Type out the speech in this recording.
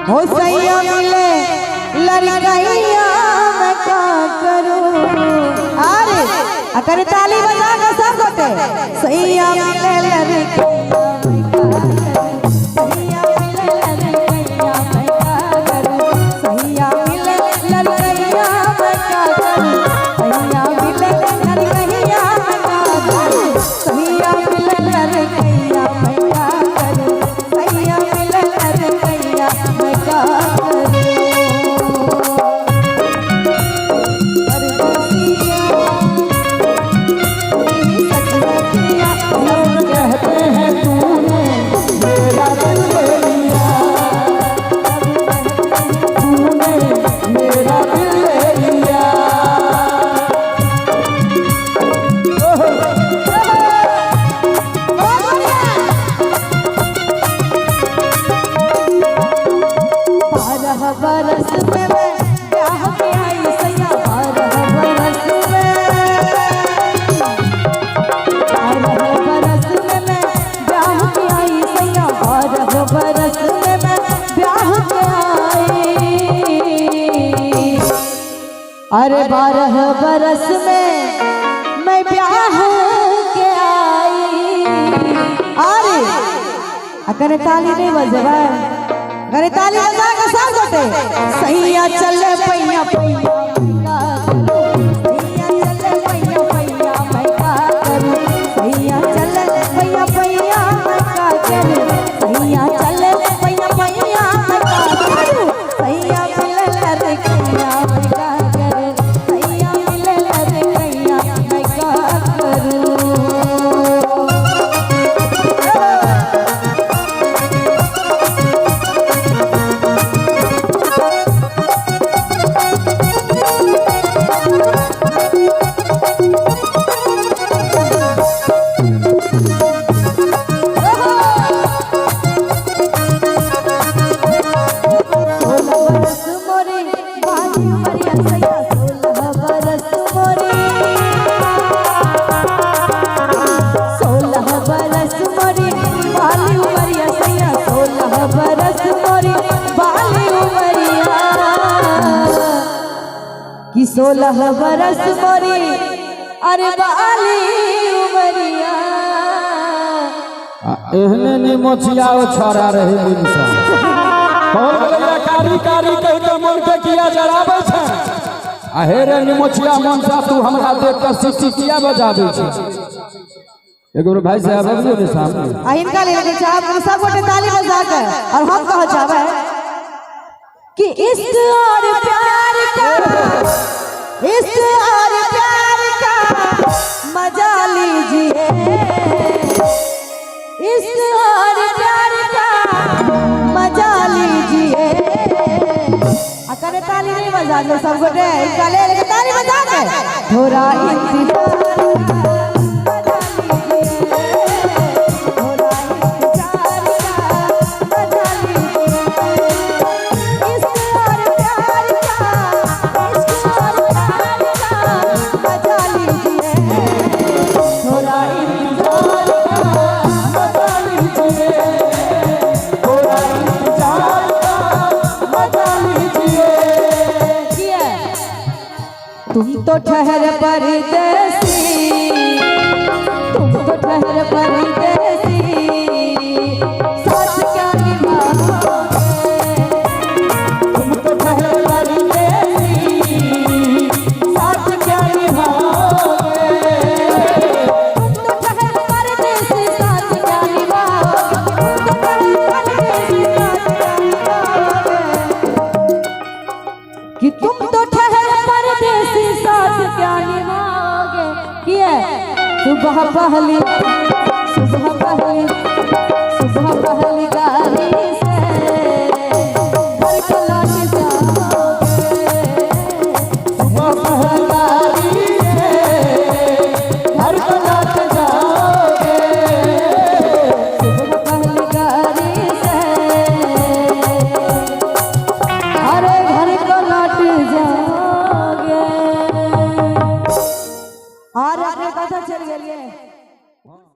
हो सैया मिले लड़कैया मैं क्या करूं। अरे अगर ताली बजा के सब गोटे सैया मिले लड़कैया बरस में मैं ब्याह के आई सैया 12 बरस में 12 बरस में मैं ब्याह के आई सैया 12 बरस में मैं ब्याह के आई। अरे 12 बरस में मैं ब्याह के आई। अरे अगर ताली नहीं बजवा अरे ताली बजा के सब गोटे सैया चले पैया पैया सैया चले पैया पैया मैं का करूं। सैया चले पैया पैया मैं का करूं। सैया चले पैया पैया मैं का करूं। सैया मिले लड़कैया मैं का करूं। सैया मिले लड़कैया मैं का करूं। कि 16 बरस मोरी अरे बाली उमरिया एहने निमोचिया छोरा रहे इंसान कौन बोलैया कारी कारी कह के मन के किया जराबे छै। अहेरे निमोचिया मन सा तू हमरा देख के सिटिया बजाबे छै। एगो भाई साहब अभी ने सामने इनका ले के चाह सब गोटे ताली बजा के और हम कह चाहबे कि इश्क और प्यार का इश्क और प्यार का मजा लीजिए। इश्क और प्यार का मजा लीजिए। अगर ताली नहीं बजा दो सब गोटे इनका ले के ताली बजा के थोड़ा इंतजार तुम तो ठहर परदेसी तुम तो ठहर परदेसी साथ क्या निभाओगे। तुम तो ठहर परदेसी साथ क्या निभाओगे। तुम तो ठहर परदेसी साथ क्या निभाओगे। तुम तो ठहर परदेसी साथ क्या निभाओगे। कि तुम तो ठहर परदेसी साथ क्या निभाओगे। सुबह पहली